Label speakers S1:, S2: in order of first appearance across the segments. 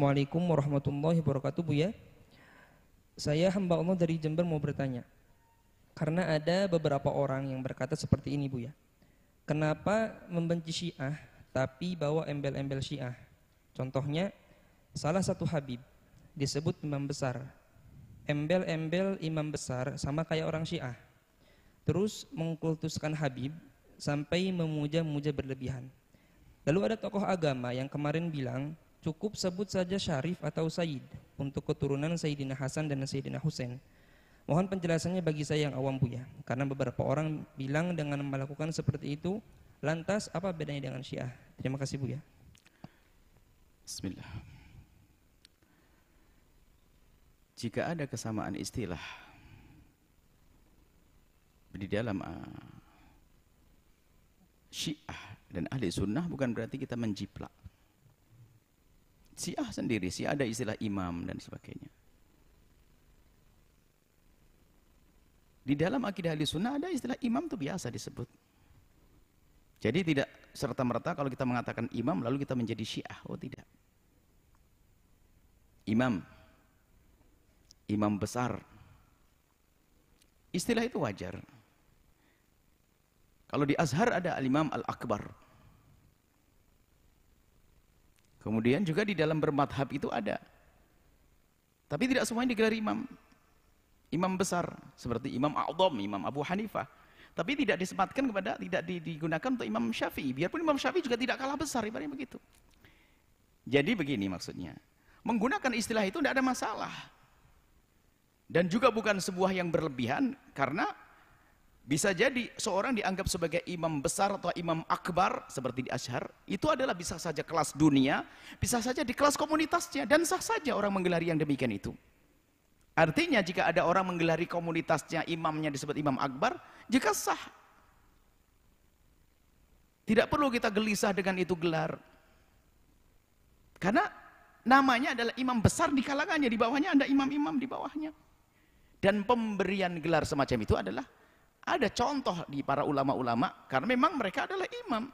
S1: Assalamualaikum warahmatullahi wabarakatuh, Bu ya. Saya hamba Allah dari Jember mau bertanya. Karena ada beberapa orang yang berkata seperti ini, Bu ya. Kenapa membenci Syiah tapi bawa embel-embel Syiah? Contohnya, salah satu Habib disebut imam besar. Embel-embel imam besar sama kayak orang Syiah. Terus mengkultuskan Habib sampai memuja-muja berlebihan. Lalu ada tokoh agama yang kemarin bilang cukup sebut saja Syarif atau Sayyid untuk keturunan Sayyidina Hasan dan Sayyidina Husain. Mohon penjelasannya bagi saya yang awam, Bu ya. Karena beberapa orang bilang dengan melakukan seperti itu, lantas apa bedanya dengan Syiah? Terima kasih, Bu ya.
S2: Bismillah. Jika ada kesamaan istilah di dalam Syiah dan ahli sunnah, bukan berarti kita menjiplak. Syiah sendiri, Syiah ada istilah imam dan sebagainya. Di dalam akidah ahli sunnah ada istilah imam itu biasa disebut. Jadi tidak serta-merta kalau kita mengatakan imam lalu kita menjadi Syiah. Oh tidak. Imam, imam besar, istilah itu wajar. Kalau di Azhar ada al-imam al-akbar. Kemudian juga di dalam bermadhab itu ada. Tapi tidak semuanya digelar imam. Imam besar seperti Imam A'dham, Imam Abu Hanifah. Tapi tidak disematkan kepada, tidak digunakan untuk Imam Syafi'i. Biarpun Imam Syafi'i juga tidak kalah besar, ibaratnya begitu. Jadi begini maksudnya. Menggunakan istilah itu tidak ada masalah. Dan juga bukan sebuah yang berlebihan, karena bisa jadi seorang dianggap sebagai imam besar atau imam akbar seperti di Azhar, itu adalah bisa saja kelas dunia, bisa saja di kelas komunitasnya, dan sah saja orang menggelari yang demikian itu. Artinya jika ada orang menggelari komunitasnya, imamnya disebut imam akbar, jika sah. Tidak perlu kita gelisah dengan itu gelar. Karena namanya adalah imam besar di kalangannya, di bawahnya ada imam-imam di bawahnya. Dan pemberian gelar semacam itu adalah ada contoh di para ulama-ulama, karena memang mereka adalah imam.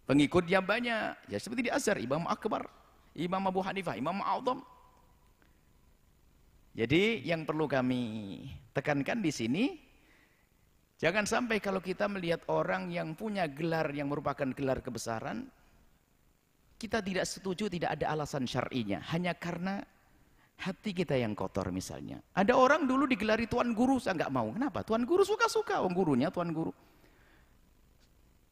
S2: Pengikutnya banyak, ya seperti di Azhar, Imam Akbar, Imam Abu Hanifah, Imam A'dham. Jadi yang perlu kami tekankan di sini, jangan sampai kalau kita melihat orang yang punya gelar yang merupakan gelar kebesaran, kita tidak setuju, tidak ada alasan syar'inya, hanya karena hati kita yang kotor misalnya. Ada orang dulu digelari tuan guru, saya nggak mau. Kenapa? Tuan guru suka-suka, orang gurunya tuan guru.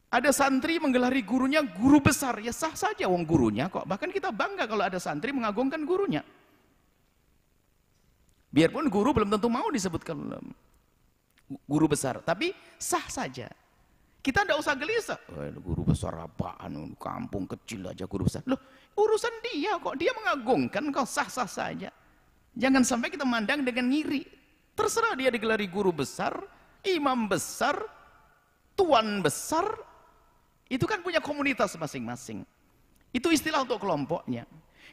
S2: Ada santri menggelari gurunya guru besar, ya sah saja wong gurunya kok. Bahkan kita bangga kalau ada santri mengagungkan gurunya. Biarpun guru belum tentu mau disebutkan guru besar, tapi sah saja. Kita tidak usah gelisah. Guru besar apaan? Kampung kecil aja guru besar. Loh, urusan dia kok, dia mengagungkan, kok sah-sah saja. Jangan sampai kita mandang dengan ngiri. Terserah dia digelari guru besar, imam besar, tuan besar. Itu kan punya komunitas masing-masing. Itu istilah untuk kelompoknya.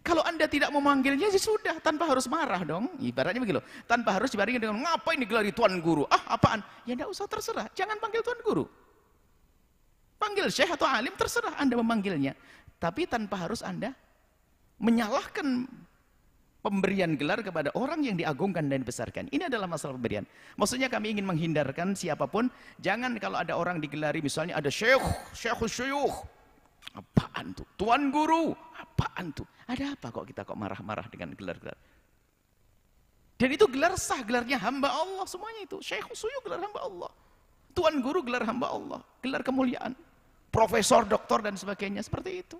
S2: Kalau Anda tidak memanggilnya, ya sudah, tanpa harus marah dong. Ibaratnya begitu, tanpa harus dibandingkan dengan ngapain digelari tuan guru? Ah, apaan? Ya tidak usah, terserah. Jangan panggil tuan guru. Panggil syekh atau alim, terserah Anda memanggilnya. Tapi tanpa harus Anda menyalahkan pemberian gelar kepada orang yang diagungkan dan dibesarkan. Ini adalah masalah pemberian. Maksudnya kami ingin menghindarkan siapapun, jangan kalau ada orang digelari, misalnya ada syekh, apaan tuh? Tuan guru, apaan tuh? Ada apa kok kita kok marah-marah dengan gelar-gelar? Dan itu gelar sah, gelarnya hamba Allah semuanya itu. Syekh syuyukh gelar hamba Allah. Tuan guru gelar hamba Allah, gelar kemuliaan. Profesor, doktor dan sebagainya seperti itu.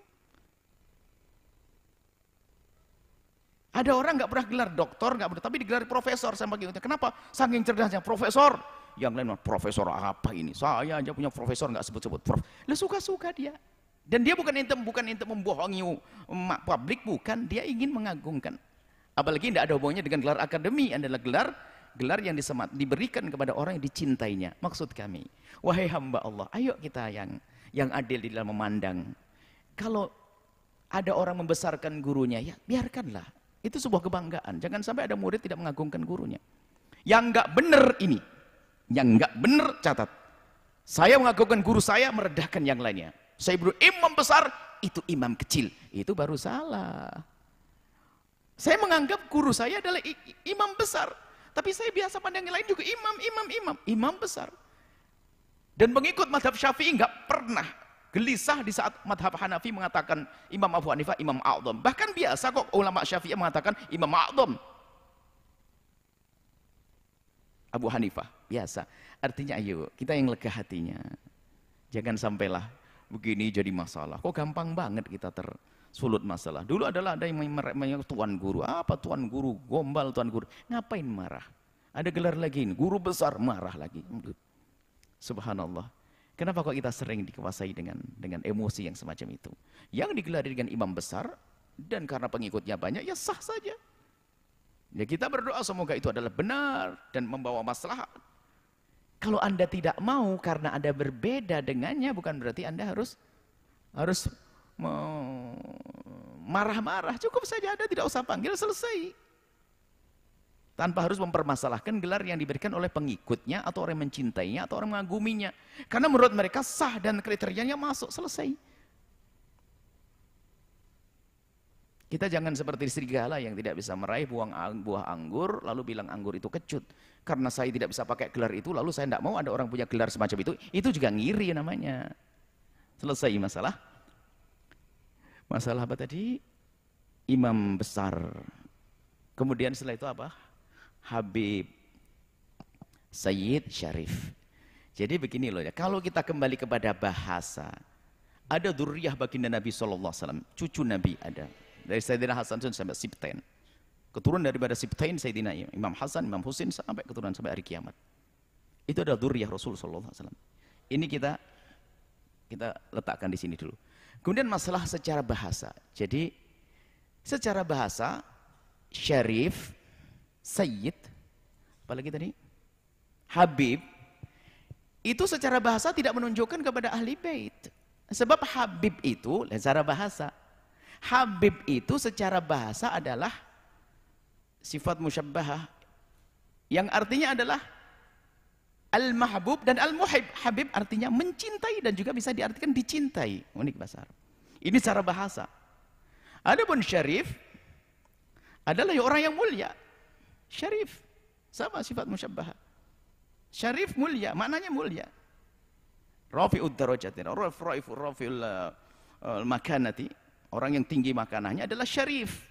S2: Ada orang nggak pernah gelar doktor, nggak pernah, tapi digelar profesor sama gitu. Kenapa? Saking cerdasnya profesor. Yang lain profesor apa ini? Saya aja punya profesor nggak sebut-sebut. Lah suka-suka dia. Dan dia bukan untuk membohongi publik, bukan. Dia ingin mengagungkan. Apalagi tidak ada hubungannya dengan gelar akademi, adalah gelar yang diberikan kepada orang yang dicintainya. Maksud kami, wahai hamba Allah, ayo kita yang adil di dalam memandang. Kalau ada orang membesarkan gurunya, ya biarkanlah. Itu sebuah kebanggaan. Jangan sampai ada murid tidak mengagungkan gurunya. Yang enggak benar ini, yang enggak benar catat. Saya mengagungkan guru saya, merendahkan yang lainnya. Saya beri imam besar, itu imam kecil. Itu baru salah. Saya menganggap guru saya adalah imam besar. Tapi saya biasa pandang yang lain juga imam besar. Dan mengikut madhab Syafi'i nggak pernah gelisah di saat madhab Hanafi mengatakan Imam Abu Hanifah imam a'dham. Bahkan biasa kok ulama Syafi'i mengatakan imam a'dham. Abu Hanifah, biasa. Artinya ayo, kita yang lega hatinya. Jangan sampailah begini jadi masalah. Kok gampang banget kita tersulut masalah. Dulu adalah ada yang tuan guru. Apa tuan guru? Gombal tuan guru. Ngapain marah? Ada gelar lagi, guru besar marah lagi. Subhanallah. Kenapa kok kita sering dikuasai dengan emosi yang semacam itu? Yang digelari dengan imam besar, dan karena pengikutnya banyak, ya sah saja. Ya kita berdoa semoga itu adalah benar dan membawa maslahat. Kalau Anda tidak mau karena Anda berbeda dengannya, bukan berarti Anda harus marah-marah. Cukup saja Anda tidak usah panggil, selesai. Tanpa harus mempermasalahkan gelar yang diberikan oleh pengikutnya atau orang yang mencintainya atau orang mengaguminya. Karena menurut mereka sah dan kriterianya masuk, selesai. Kita jangan seperti serigala yang tidak bisa meraih buah anggur, lalu bilang anggur itu kecut. Karena saya tidak bisa pakai gelar itu, lalu saya tidak mau ada orang punya gelar semacam itu. Itu juga ngiri namanya. Selesai masalah. Masalah apa tadi? Imam besar. Kemudian setelah itu apa? Habib, Sayyid, Syarif. Jadi begini loh ya, kalau kita kembali kepada bahasa, ada dzurriyyah baginda Nabi SAW, cucu Nabi ada. Dari Sayyidina Hasan sampai Sibtain. Keturunan daripada Sibtain Sayyidina Imam Hasan, Imam Husin sampai keturunan sampai hari kiamat. Itu adalah dzurriyyah Rasul sallallahu alaihi wasallam. Ini kita letakkan di sini dulu. Kemudian masalah secara bahasa. Jadi secara bahasa Syarif, Sayyid, apalagi tadi? Habib, itu secara bahasa tidak menunjukkan kepada ahli bait. Sebab Habib itu secara bahasa. Habib itu secara bahasa adalah sifat musyabbahah yang artinya adalah al-mahbub dan al-muhib. Habib artinya mencintai dan juga bisa diartikan dicintai. Unik bahasa Arab. Ini secara bahasa. Adapun Syarif adalah orang yang mulia. Syarif sama sifat musyabbahah. Syarif mulia, maknanya mulia. Rafi'ud darajatin, rafi'ul makanati. Orang yang tinggi makanannya adalah syarif.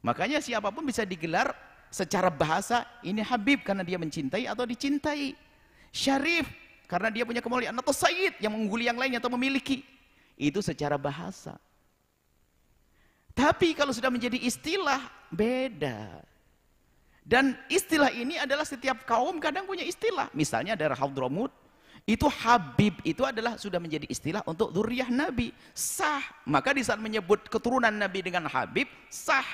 S2: Makanya siapapun bisa digelar secara bahasa ini Habib karena dia mencintai atau dicintai. Syarif karena dia punya kemuliaan, atau Sayyid yang mengungguli yang lainnya atau memiliki. Itu secara bahasa. Tapi kalau sudah menjadi istilah, beda. Dan istilah ini adalah setiap kaum kadang punya istilah. Misalnya daerah Hadramut, itu Habib itu adalah sudah menjadi istilah untuk dzurriyyah Nabi, sah. Maka di saat menyebut keturunan Nabi dengan Habib, sah.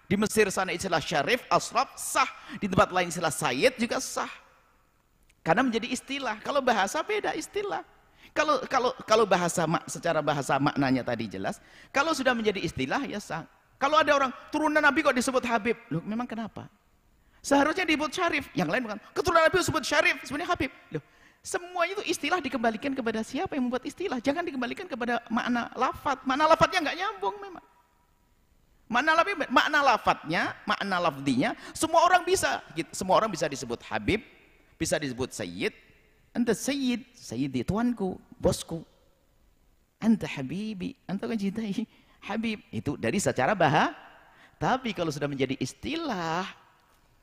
S2: Di Mesir sana istilah Syarif, Asraf, sah. Di tempat lain istilah Sayyid juga sah. Karena menjadi istilah. Kalau bahasa beda istilah. Kalau bahasa secara bahasa maknanya tadi jelas. Kalau sudah menjadi istilah ya sah. Kalau ada orang turunan Nabi kok disebut Habib, loh memang kenapa? Seharusnya disebut Syarif. Yang lain bukan. Keturunan Nabi disebut Syarif, sebenarnya Habib. Loh, semua itu istilah dikembalikan kepada siapa yang membuat istilah, jangan dikembalikan kepada makna lafadz. Makna lafadznya nggak nyambung memang. Makna lafadznya, makna lafdinya, semua orang bisa. Semua orang bisa disebut Habib, bisa disebut Sayyid. Anta Sayyid, Sayyidi tuanku, bosku. Anta Habibi, anta kan cintai Habib. Itu dari secara bahasa. Tapi kalau sudah menjadi istilah,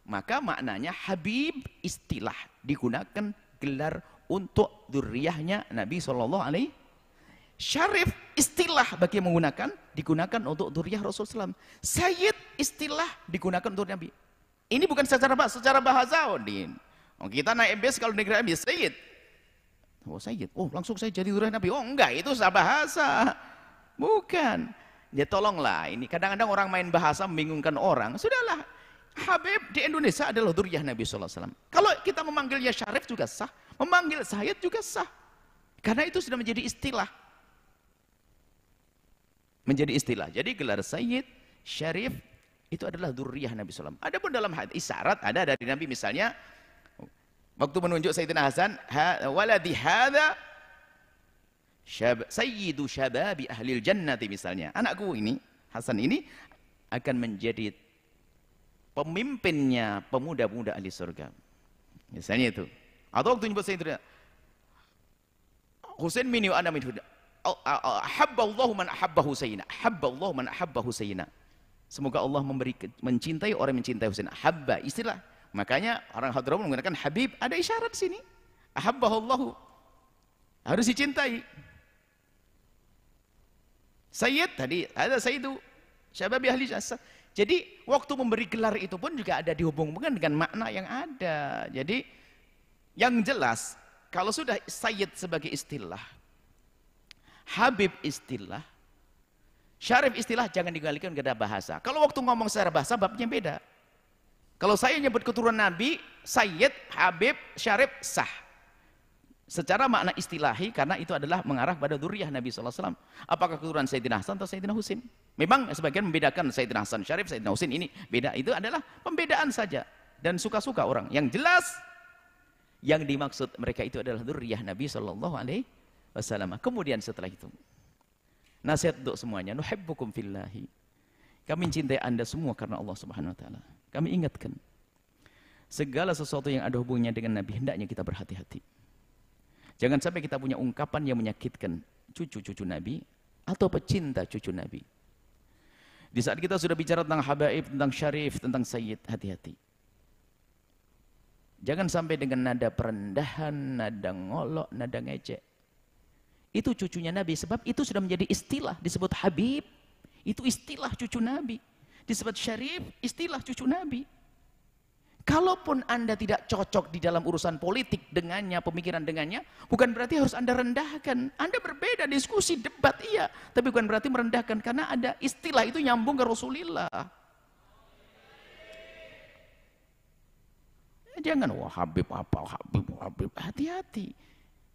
S2: maka maknanya Habib istilah digunakan gelar untuk dzurriyyahnya Nabi SAW. Syarif istilah bagi yang menggunakan, digunakan untuk dzurriyyah Rasulullah SAW. Sayyid istilah digunakan untuk Nabi. Ini bukan secara bahasa. Oh, kita naik bis kalau negeri Nabi Sayyid. Oh Sayyid, oh langsung saya jadi dzurriyyah Nabi. Oh enggak, itu secara bahasa. Bukan. Ya tolonglah, ini kadang-kadang orang main bahasa membingungkan orang. Sudahlah. Habib di Indonesia adalah dzurriyyah Nabi SAW. Kalau kita memanggilnya Syarif juga sah, memanggil Sayyid juga sah. Karena itu sudah menjadi istilah. Menjadi istilah. Jadi gelar Sayyid, Syarif, itu adalah dzurriyyah Nabi SAW. Adapun dalam hadis isyarat, ada dari Nabi misalnya, waktu menunjuk Sayyidina Hasan, waladi hadha sayyidu syababi ahlil jannati misalnya. Anakku ini, Hasan ini, akan menjadi pemimpinnya pemuda-pemuda ahli surga. Misalnya itu. Atau waktu nyebut Sayyidina Husain minni wa ana minhu. Habballahu man ahabba Husaina. Habballahu man ahabba Husaina. Semoga Allah mencintai orang yang mencintai Husain. Habba, istilah. Makanya orang Hadramaut menggunakan Habib. Ada isyarat di sini. Ahabbahallahu. Harus dicintai. Sayyid tadi ada Sayyidu Syababi ahli jasa. Jadi waktu memberi gelar itu pun juga ada dihubungkan dengan makna yang ada. Jadi yang jelas kalau sudah Sayyid sebagai istilah, Habib istilah, Syarif istilah, jangan dikalikan ke bahasa. Kalau waktu ngomong secara bahasa babnya beda. Kalau saya nyebut keturunan Nabi, Sayyid, Habib, Syarif sah. Secara makna istilahi, karena itu adalah mengarah pada dzurriyyah Nabi SAW. Apakah keturunan Sayyidina Hasan atau Sayyidina Husain? Memang sebagian membedakan Sayyidina Hasan Syarif, Sayyidina Husain ini beda. Itu adalah pembedaan saja. Dan suka-suka orang. Yang jelas, yang dimaksud mereka itu adalah dzurriyyah Nabi SAW. Kemudian setelah itu, nasihat untuk semuanya, nuhibbukum fillahi. Kami mencintai anda semua karena Allah Subhanahu Wa Taala. Kami ingatkan, segala sesuatu yang ada hubungannya dengan Nabi, hendaknya kita berhati-hati. Jangan sampai kita punya ungkapan yang menyakitkan cucu-cucu Nabi atau pecinta cucu Nabi. Di saat kita sudah bicara tentang habaib, tentang syarif, tentang sayyid, hati-hati. Jangan sampai dengan nada perendahan, nada ngolok, nada ngecek. Itu cucunya Nabi, sebab itu sudah menjadi istilah. Disebut habib, itu istilah cucu Nabi. Disebut syarif, istilah cucu Nabi. Kalaupun anda tidak cocok di dalam urusan politik dengannya, pemikiran dengannya, bukan berarti harus anda rendahkan. Anda berbeda, diskusi, debat, iya. Tapi bukan berarti merendahkan, karena ada istilah itu nyambung ke Rasulullah. Jangan, wah Habib apa, Habib. Hati-hati.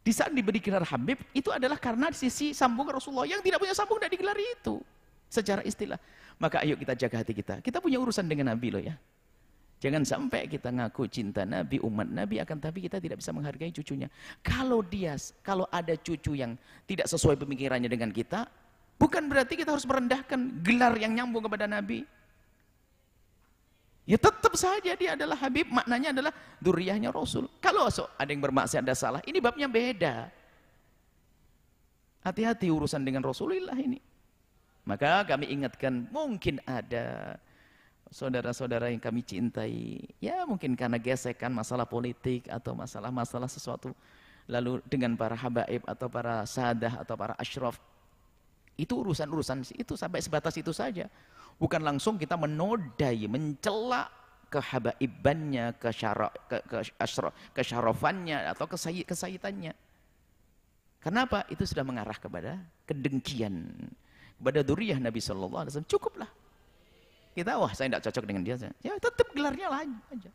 S2: Di saat diberi gelar Habib, itu adalah karena sisi sambung ke Rasulullah. Yang tidak punya sambung tidak digelar itu. Secara istilah. Maka ayo kita jaga hati kita. Kita punya urusan dengan Nabi loh ya. Jangan sampai kita ngaku cinta Nabi, umat Nabi, akan tapi kita tidak bisa menghargai cucunya. Kalau ada cucu yang tidak sesuai pemikirannya dengan kita, bukan berarti kita harus merendahkan gelar yang nyambung kepada Nabi. Ya tetap saja dia adalah Habib, maknanya adalah dzurriyyahnya Rasul. Kalau ada yang bermaksiat, ada salah, ini babnya beda. Hati-hati urusan dengan Rasulullah ini. Maka kami ingatkan, mungkin ada saudara-saudara yang kami cintai, ya mungkin karena gesekan masalah politik atau masalah-masalah sesuatu, lalu dengan para habaib atau para sadah atau para asyraf, itu urusan-urusan itu sampai sebatas itu saja. Bukan langsung kita menodai, mencela kehabaibannya, kesyarafannya atau kesayyidannya. Kenapa? Itu sudah mengarah kepada kedengkian kepada dzurriyyah Nabi sallallahu alaihi wasallam. Cukuplah. Kita, wah saya tidak cocok dengan dia, ya tetap gelarnya lain aja.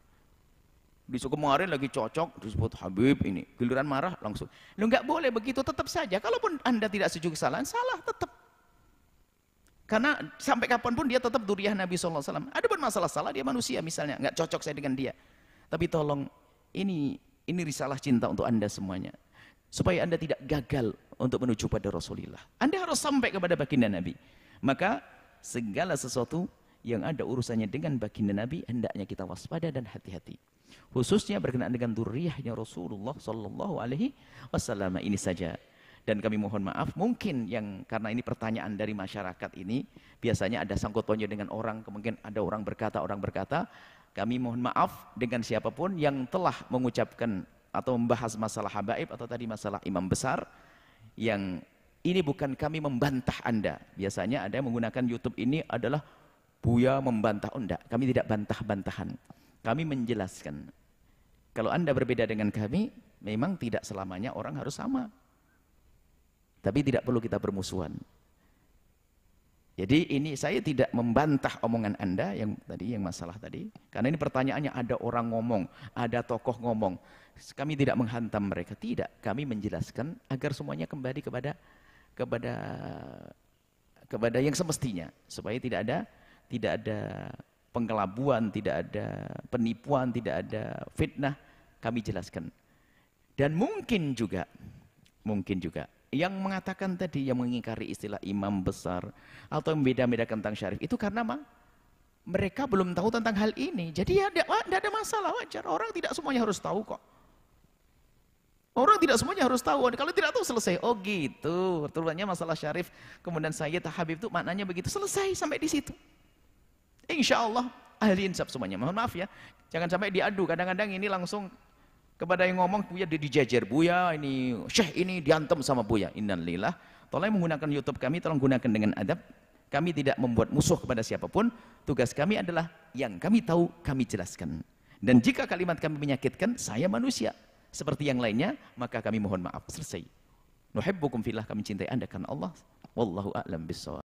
S2: Besok kemarin lagi cocok, disebut Habib ini, giliran marah langsung. Lu nggak boleh begitu, tetap saja. Kalaupun anda tidak setuju kesalahan, salah tetap. Karena sampai kapanpun dia tetap dzurriyyah Nabi SAW. Ada pun masalah salah, dia manusia misalnya, nggak cocok saya dengan dia. Tapi tolong, ini risalah cinta untuk anda semuanya. Supaya anda tidak gagal untuk menuju pada Rasulullah. Anda harus sampai kepada baginda Nabi. Maka segala sesuatu yang ada urusannya dengan baginda Nabi, hendaknya kita waspada dan hati-hati. Khususnya berkenaan dengan dzurriyyahnya Rasulullah sallallahu alaihi wasallam. Ini saja. Dan kami mohon maaf, mungkin yang karena ini pertanyaan dari masyarakat ini, biasanya ada sangkut pautnya dengan orang, kemudian ada orang berkata, kami mohon maaf dengan siapapun yang telah mengucapkan atau membahas masalah habaib atau tadi masalah imam besar, yang ini bukan kami membantah Anda. Biasanya ada yang menggunakan YouTube ini adalah Buya membantah, enggak, kami tidak bantah-bantahan. Kami menjelaskan. Kalau Anda berbeda dengan kami, memang tidak selamanya orang harus sama. Tapi tidak perlu kita bermusuhan. Jadi ini saya tidak membantah omongan Anda yang masalah tadi. Karena ini pertanyaannya ada orang ngomong, ada tokoh ngomong. Kami tidak menghantam mereka, tidak. Kami menjelaskan agar semuanya kembali kepada yang semestinya, supaya tidak ada penggelabuan, tidak ada penipuan, tidak ada fitnah. Kami jelaskan. Dan mungkin juga yang mengatakan tadi, yang mengingkari istilah imam besar atau membeda-bedakan tentang syarif, itu karena mereka belum tahu tentang hal ini. Jadi ya tidak ada masalah, wajar. Orang tidak semuanya harus tahu kok. Orang tidak semuanya harus tahu. Kalau tidak tahu selesai. Oh gitu. Terusnya masalah Syarif kemudian Sayyid Habib itu maknanya begitu. Selesai sampai di situ. Insya Allah ahli insaf semuanya. Mohon maaf ya. Jangan sampai diadu. Kadang-kadang ini langsung kepada yang ngomong Buya dijajar. Buya ini Syekh ini diantem sama Buya. Innalillah. Tolong menggunakan YouTube kami. Tolong gunakan dengan adab. Kami tidak membuat musuh kepada siapapun. Tugas kami adalah yang kami tahu kami jelaskan. Dan jika kalimat kami menyakitkan, saya manusia seperti yang lainnya, maka kami mohon maaf. Selesai. Nuhibbukum fillah, kami cintai Anda karena Allah. Wallahu a'lam bissawab.